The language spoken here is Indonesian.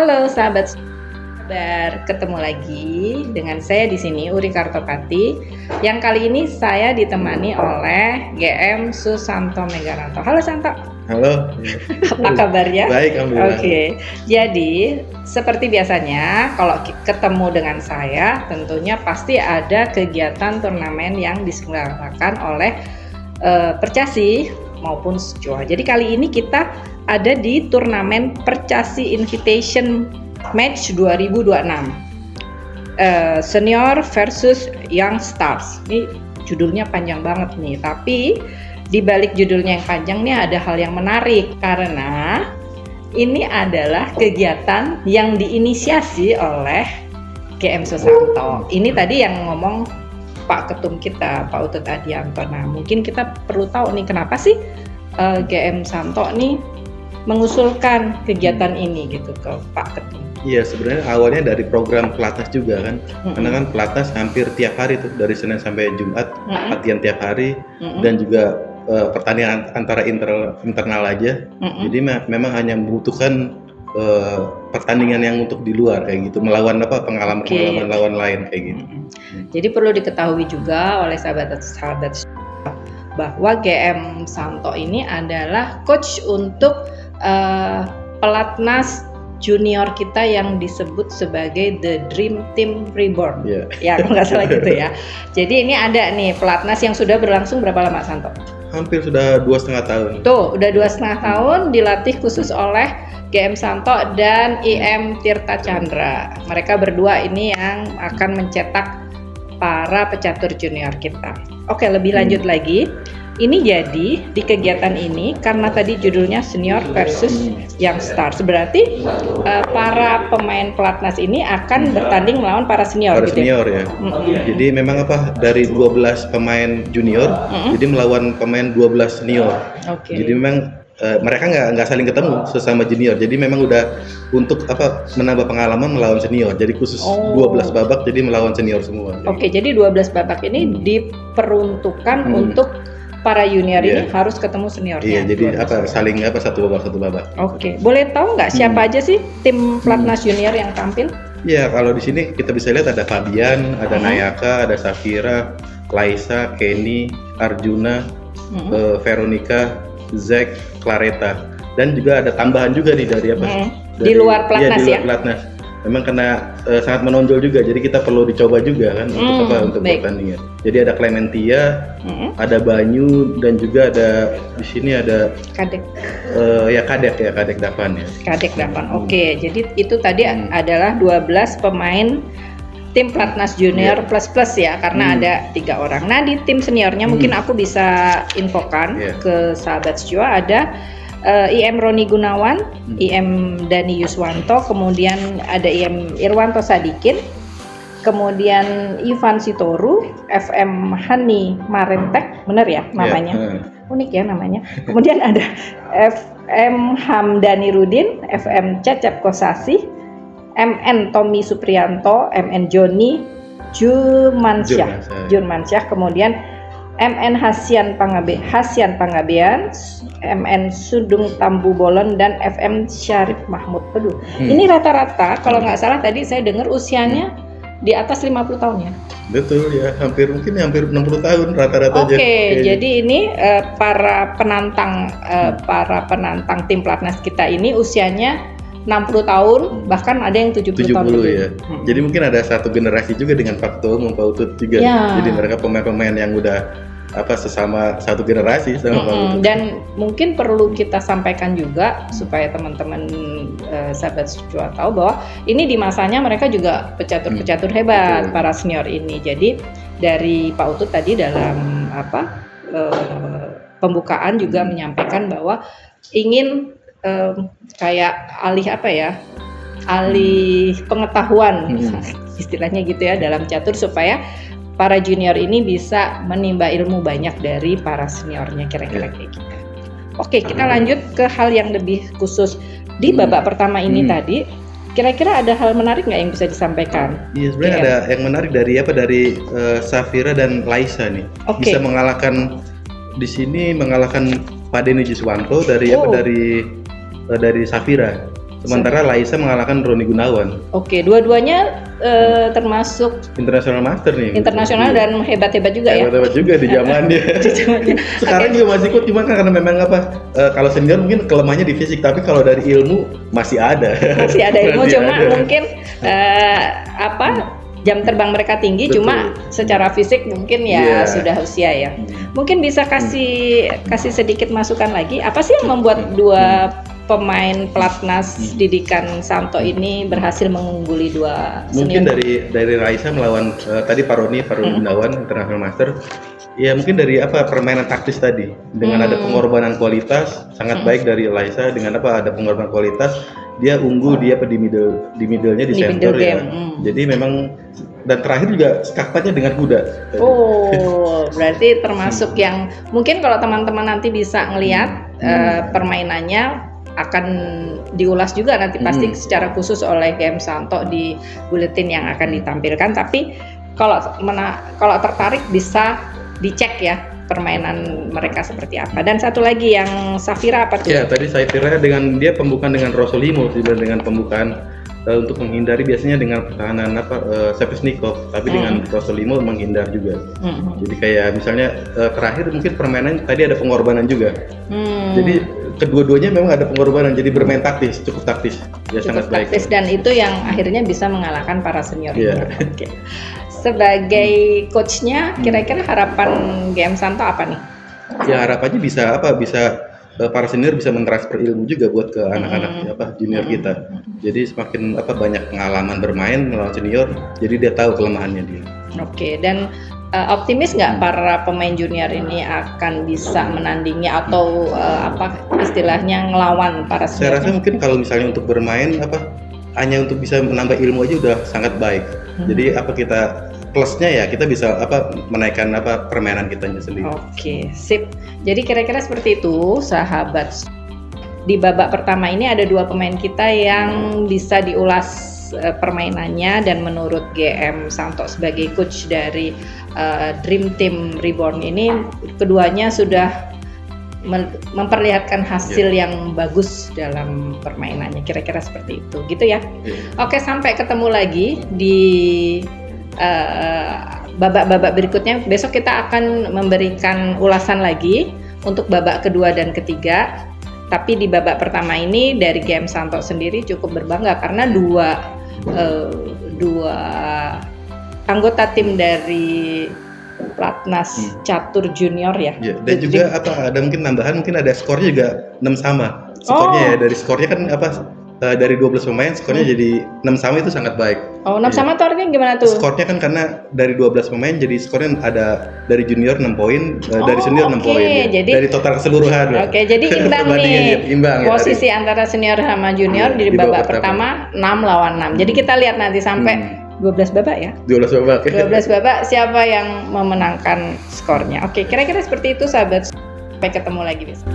Halo sahabat kabar, ketemu lagi dengan saya di sini Uri Kartopati. Yang kali ini saya ditemani oleh GM Susanto Megaranto. Halo Santo. Halo. Apa kabarnya? Baik, alhamdulillah. Oke. Jadi seperti biasanya kalau ketemu dengan saya, tentunya pasti ada kegiatan turnamen yang diselenggarakan oleh Percasi maupun Sejua. Jadi kali ini kita ada di turnamen Percasi Invitation Match 2026 Senior versus Young Stars. Ini judulnya panjang banget nih, tapi di balik judulnya yang panjang nih ada hal yang menarik karena ini adalah kegiatan yang diinisiasi oleh GM Susanto. Ini tadi yang ngomong Pak Ketum kita, Pak Utut Adianto. Nah, mungkin kita perlu tahu nih kenapa sih GM Santo nih mengusulkan kegiatan ini gitu ke Pak Ketum. Iya, sebenarnya awalnya dari program pelatnas juga kan. Karena kan pelatnas hampir tiap hari tuh, dari Senin sampai Jumat, latihan tiap hari, dan juga pertandingan antara internal aja. Jadi memang hanya membutuhkan pertandingan yang untuk di luar kayak gitu, melawan pengalaman lawan lain kayak gitu. Jadi perlu diketahui juga oleh sahabat bahwa GM Santo ini adalah coach untuk pelatnas junior kita yang disebut sebagai The Dream Team Reborn. Ya, kalau nggak salah gitu ya. Jadi ini ada nih pelatnas yang sudah berlangsung berapa lama, Santo? Hampir sudah 2,5 tahun. Tuh, udah 2,5 tahun dilatih khusus oleh GM Santo dan IM Tirta Chandra. Mereka berdua ini yang akan mencetak para pecatur junior kita. Oke, lebih lanjut lagi. Ini jadi di kegiatan ini karena tadi judulnya Senior versus Young Stars. Berarti para pemain pelatnas ini akan bertanding melawan para senior. Para gitu senior ya. Jadi memang dari 12 pemain junior, jadi melawan pemain 12 senior. Jadi memang mereka nggak saling ketemu sesama junior. Jadi memang udah untuk menambah pengalaman melawan senior. Jadi khusus 12 babak jadi melawan senior semua. Jadi 12 babak ini diperuntukkan untuk para junior ini harus ketemu seniornya. Iya, jadi saling satu babak. Oke, boleh tahu nggak siapa aja sih tim pelatnas junior yang tampil? Iya, kalau di sini kita bisa lihat ada Fabian, ada Nayaka, ada Safira, Laisa, Kenny, Arjuna, Veronica, Zack, Clareta, dan juga ada tambahan juga nih dari di luar pelatnas di luar pelatnas. Memang karena sangat menonjol juga, jadi kita perlu dicoba juga kan untuk pertandingan. Jadi ada Clementia, ada Banyu, dan juga ada di sini ada Kadek. Kadek Dapan ya. Kadek Dapan. Oke, jadi itu tadi adalah 12 pemain tim pelatnas junior plus ya, karena ada 3 orang. Nah, di tim seniornya mungkin aku bisa infokan ke sahabat Sejua ada IM Roni Gunawan, IM Dani Yuswanto, kemudian ada IM Irwanto Sadikin, kemudian Ivan Sitoru, FM Hani Marentek, bener ya namanya? Unik ya namanya. Kemudian ada FM Hamdani Rudin, FM Cecep Kosasi, MN Tommy Suprianto, MN Joni Jurmansyah, kemudian MN Hasian Pangabean, MN Sudung Tambu Bolon, dan FM Syarif Mahmud. Ini rata-rata kalau nggak salah tadi saya dengar usianya di atas 50 tahun ya. Betul ya, hampir 60 tahun rata-rata. Oke, jadi ini para penantang tim pelatnas kita ini usianya 60 tahun, bahkan ada yang 70 tahun ya. Jadi mungkin ada satu generasi juga dengan Pak Ketum, Pak Utut juga. Jadi mereka pemain-pemain yang udah sesama satu generasi sama Pak Utut. Dan mungkin perlu kita sampaikan juga supaya teman-teman sahabat Sejua tahu bahwa ini di masanya mereka juga pecatur-pecatur hebat para senior ini. Jadi dari Pak Utut tadi dalam pembukaan juga menyampaikan bahwa ingin kayak alih pengetahuan istilahnya gitu ya dalam catur supaya para junior ini bisa menimba ilmu banyak dari para seniornya kira-kira kayak gitu. Oke, kita lanjut ke hal yang lebih khusus di babak pertama ini tadi. Kira-kira ada hal menarik nggak yang bisa disampaikan? Iya, sebenarnya ada yang menarik dari Safira dan Laisa nih. Bisa mengalahkan di sini Pak Deni Yuswanto dari Safira. Sementara Laisa mengalahkan Roni Gunawan. Oke, dua-duanya termasuk internasional master nih. Internasional dan hebat-hebat juga ya. Hebat-hebat juga di zamannya. Sekarang juga masih ikut, cuma karena memang kalau senior mungkin kelemahannya di fisik, tapi kalau dari ilmu masih ada. Masih ada ilmu, cuma mungkin jam terbang mereka tinggi. Betul. Cuma secara fisik mungkin ya sudah usia ya. Mungkin bisa kasih sedikit masukan lagi, apa sih yang membuat dua pemain pelatnas didikan Santo ini berhasil mengungguli dua senior? Mungkin dari Raisa melawan tadi Roni Gunawan international master. Ya mungkin dari permainan taktis tadi dengan ada pengorbanan kualitas sangat baik dari Raisa, dengan ada pengorbanan kualitas dia unggul di middle-nya di center ya. Jadi memang dan terakhir juga skakmatnya dengan kuda. Oh, berarti termasuk yang mungkin kalau teman-teman nanti bisa ngelihat permainannya akan diulas juga nanti pasti secara khusus oleh GM Santo di buletin yang akan ditampilkan. Tapi kalau tertarik bisa dicek ya permainan mereka seperti apa. Dan satu lagi yang Safira apa tuh? Ya, tadi Safira dengan dia pembukaan dengan Rosolimo dengan pembukaan untuk menghindari biasanya dengan pertahanan Sepesnikov, tapi dengan Rosolimo menghindar juga. Jadi kayak misalnya terakhir mungkin permainan tadi ada pengorbanan juga. Jadi kedua-duanya memang ada pengorbanan, jadi bermain taktis, cukup taktis. Ya cukup sangat baik. Taktis dan itu yang akhirnya bisa mengalahkan para senior. Okay. Sebagai coachnya, kira-kira harapan GM Santo apa nih? Ya harapannya bisa para senior bisa mentransfer ilmu juga buat ke anak-anak junior kita. Jadi semakin banyak pengalaman bermain melawan senior, jadi dia tahu kelemahannya dia. Oke, dan optimis nggak para pemain junior ini akan bisa menandingi atau istilahnya ngelawan para senior? Saya rasa mungkin kalau misalnya untuk bermain hanya untuk bisa menambah ilmu aja udah sangat baik. Jadi kita plusnya ya kita bisa menaikkan permainan kita sendiri. Oke, sip. Jadi kira-kira seperti itu, sahabat. Di babak pertama ini ada dua pemain kita yang bisa diulas permainannya, dan menurut GM Santo sebagai coach dari Dream Team Reborn ini, keduanya sudah memperlihatkan hasil yang bagus dalam permainannya. Kira-kira seperti itu, gitu ya. Oke, sampai ketemu lagi di babak-babak berikutnya. Besok kita akan memberikan ulasan lagi untuk babak kedua dan ketiga. Tapi di babak pertama ini dari GM Santo sendiri cukup berbangga karena dua anggota tim dari Platnas Catur Junior ya. Dan juga ada mungkin tambahan, mungkin ada skornya juga 6 sama. Skornya ya, dari skornya kan dari 12 pemain skornya jadi 6 sama, itu sangat baik. Oh, 6 sama tuh artinya gimana tuh? Skornya kan karena dari 12 pemain jadi skornya ada dari junior 6 poin, dari senior 6 poin. Ya. Jadi dari total keseluruhan. Oke, jadi imbang nih. Posisi antara senior sama junior di babak pertama 6 lawan 6. Jadi kita lihat nanti sampai 12 babak ya? 12 babak. 12 babak siapa yang memenangkan skornya. Oke, kira-kira seperti itu sahabat. Sampai ketemu lagi besok.